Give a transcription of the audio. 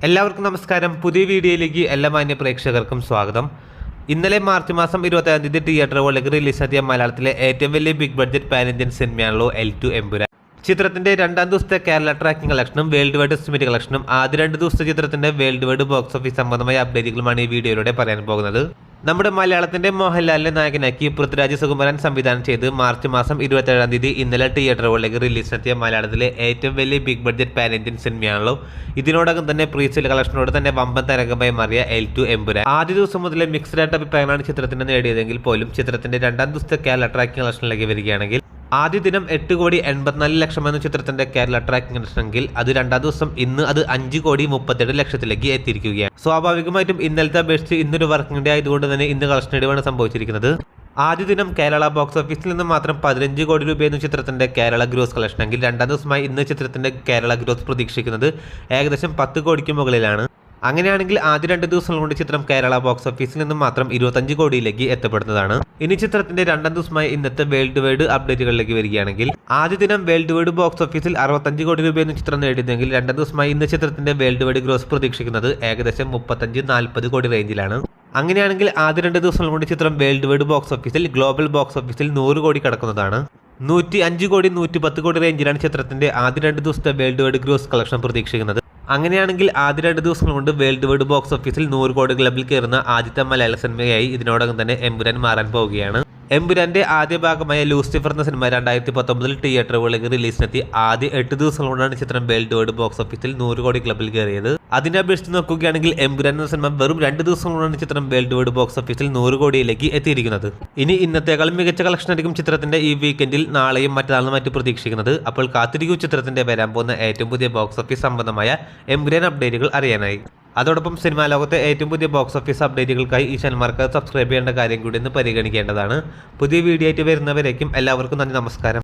എല്ലാവർക്കും നമസ്കാരം. പുതിയ വീഡിയോയിലേക്ക് എല്ലാ മാന്യ പ്രേക്ഷകർക്കും സ്വാഗതം. ഇന്നലെ മാർച്ച് മാസം 25-ാം തീയതി തിയേറ്ററുകളിലേക്ക് റിലീസാക്കിയ മലയാളത്തിലെ ഏറ്റവും വലിയ ബിഗ് ബഡ്ജറ്റ് പാൻ ഇന്ത്യൻ സിനിമയാണല്ലോ L2 എമ്പുരാൻ. ചിത്രത്തിന്റെ രണ്ടാം ദിവസത്തെ കേരള ട്രാക്കിംഗ് കളക്ഷനും വേൾഡ് വൈഡ് എസ്റ്റിമേറ്റ് കളക്ഷനും ആദ്യ 2 ദിവസത്തെ ചിത്രത്തിന്റെ വേൾഡ് വൈഡ് ബോക്സ് ഓഫീസ് സംബന്ധമായ അപ്ഡേറ്റുകളുമാണ് ഈ വീഡിയോയിലൂടെ പറയാൻ പോകുന്നത്. നമ്മുടെ മലയാളത്തിന്റെ മോഹൻലാലിനെ നായകനാക്കി പൃഥ്വിരാജ് സുകുമാരൻ സംവിധാനം ചെയ്ത് മാർച്ച് മാസം 27-ാം തീയതി ഇന്നലെ തിയേറ്ററുകളിലേക്ക് റിലീസിനെത്തിയ മലയാളത്തിലെ ഏറ്റവും വലിയ ബിഗ് ബഡ്ജറ്റ് പാൻ ഇന്ത്യൻ സിനിമയാണല്ലോ. ഇതിനോടകം തന്നെ പ്രീ സെയിൽ കളക്ഷനോട് തന്നെ വമ്പൻ തരംഗമായി മാറിയ L2 എമ്പുരാൻ. ആദ്യ ദിവസം മുതലേ മിക്സ്ഡ് ആയിട്ട് അഭിപ്രായങ്ങളാണ് ചിത്രത്തിന് നേടിയതെങ്കിൽ പോലും ചിത്രത്തിന്റെ രണ്ടാം ദിവസത്തെ കേരള ട്രാക്കിംഗ് കളക്ഷനിലേക്ക് വരികയാണെങ്കിൽ ആദ്യ ദിനം 8,84,00,000 എന്ന ചിത്രത്തിന്റെ കേരള ട്രാക്കിംഗ് കളക്ഷനെങ്കിൽ അത് രണ്ടാം ദിവസം ഇന്ന് അത് 5,37,00,000 എത്തിയിരിക്കുകയാണ്. സ്വാഭാവികമായിട്ടും ഇന്നലത്തെ അപേക്ഷിച്ച് ഇന്നൊരു വർക്കിംഗ് ഡേ ആയതുകൊണ്ട് തന്നെ ഇന്ന് കളക്ഷൻ ഇടിവാണ് സംഭവിച്ചിരിക്കുന്നത്. ആദ്യ ദിനം കേരള ബോക്സ് ഓഫീസിൽ നിന്ന് മാത്രം 15 കോടി രൂപയെന്ന് ചിത്രത്തിന്റെ കേരള ഗ്രോസ് കളക്ഷൻ എങ്കിൽ രണ്ടാം ദിവസമായി ഇന്ന് ചിത്രത്തിന്റെ കേരള ഗ്രോസ് പ്രതീക്ഷിക്കുന്നത് ഏകദേശം 10 കോടിക്ക് മുകളിലാണ്. അങ്ങനെയാണെങ്കിൽ ആദ്യ 2 ദിവസങ്ങൾ കൊണ്ട് ചിത്രം കേരള ബോക്സ് ഓഫീസിൽ നിന്നും മാത്രം 25 കോടിയിലേക്ക് എത്തപ്പെടുന്നതാണ്. ഇനി ചിത്രത്തിന്റെ രണ്ടാം ദിവസമായി ഇന്നത്തെ വേൾഡ് വൈഡ് അപ്ഡേറ്റുകളിലേക്ക് വരികയാണെങ്കിൽ ആദ്യ ദിനം വേൾഡ് വൈഡ് ബോക്സ് ഓഫീസിൽ 65 കോടി രൂപയെന്ന് ചിത്രം നേടിയതെങ്കിൽ രണ്ടാം ദിവസമായി ഇന്ന് ചിത്രത്തിന്റെ വേൾഡ് വൈഡ് ഗ്രോസ് പ്രതീക്ഷിക്കുന്നത് ഏകദേശം 35-40 കോടി റേഞ്ചിലാണ്. അങ്ങനെയാണെങ്കിൽ ആദ്യ 2 ദിവസങ്ങൾ കൊണ്ട് ചിത്രം വേൾഡ് വൈഡ് ബോക്സ് ഓഫീസിൽ ഗ്ലോബൽ ബോക്സ് ഓഫീസിൽ 100 കോടി കടക്കുന്നതാണ്. 105 കോടി 110 കോടി റേഞ്ചിലാണ് ചിത്രത്തിന്റെ ആദ്യ 2 ദിവസത്തെ വേൾഡ് വൈഡ് ഗ്രോസ് കളക്ഷൻ പ്രതീക്ഷിക്കുന്നത്. അങ്ങനെയാണെങ്കിൽ ആദ്യ 2 ദിവസങ്ങൾ കൊണ്ട് വേൾഡ് വൈഡ് ബോക്സ് ഓഫീസിൽ 100 കോടി ക്ലബിൽ കയറുന്ന ആദ്യത്തെ മലയാള സിനിമയായി ഇതിനോടകം തന്നെ എമ്പുരാൻ മാറാൻ പോവുകയാണ്. എമ്പുരാന്റെ ആദ്യ ഭാഗമായ ലൂസിഫർ എന്ന സിനിമ 2019 തിയേറ്ററുകളിലേക്ക് റിലീസിനെത്തി ആദ്യ 8 ദിവസങ്ങൾ കൊണ്ടാണ് ചിത്രം വേൾഡ് വൈഡ് ബോക്സ് ഓഫീസിൽ 100 കോടി ക്ലബിൽ കയറിയത്. അതിനെ അപേക്ഷിച്ച് നോക്കുകയാണെങ്കിൽ എമ്പുരാൻ എന്ന സിനിമ വെറും 2 ദിവസങ്ങൾ കൊണ്ടാണ് ചിത്രം വേൾഡ് വൈഡ് ബോക്സ് ഓഫീസിൽ 100 കോടിയിലേക്ക് എത്തിയിരിക്കുന്നത്. ഇനി ഇന്നത്തേക്കാളും മികച്ച കളക്ഷൻ ആയിരിക്കും ചിത്രത്തിന്റെ ഈ വീക്കെൻഡിൽ നാളെയും മറ്റന്നാളും മറ്റും പ്രതീക്ഷിക്കുന്നത്. അപ്പോൾ കാത്തിരിക്കൂ ചിത്രത്തിന്റെ വരാൻ പോകുന്ന ഏറ്റവും പുതിയ ബോക്സ് ഓഫീസ് സംബന്ധമായ എമ്പുരാൻ അപ്ഡേറ്റുകൾ അറിയാനായി. അതോടൊപ്പം സിനിമാ ലോകത്തെ ഏറ്റവും പുതിയ ബോക്സ് ഓഫീസ് അപ്ഡേറ്റുകൾക്കായി ഈ ചാനൽ സബ്സ്ക്രൈബ് ചെയ്യേണ്ട കാര്യം കൂടി ഒന്ന് പരിഗണിക്കേണ്ടതാണ്. പുതിയ വീഡിയോ ആയിട്ട് വരുന്നവരേക്കും എല്ലാവർക്കും നന്ദി, നമസ്കാരം.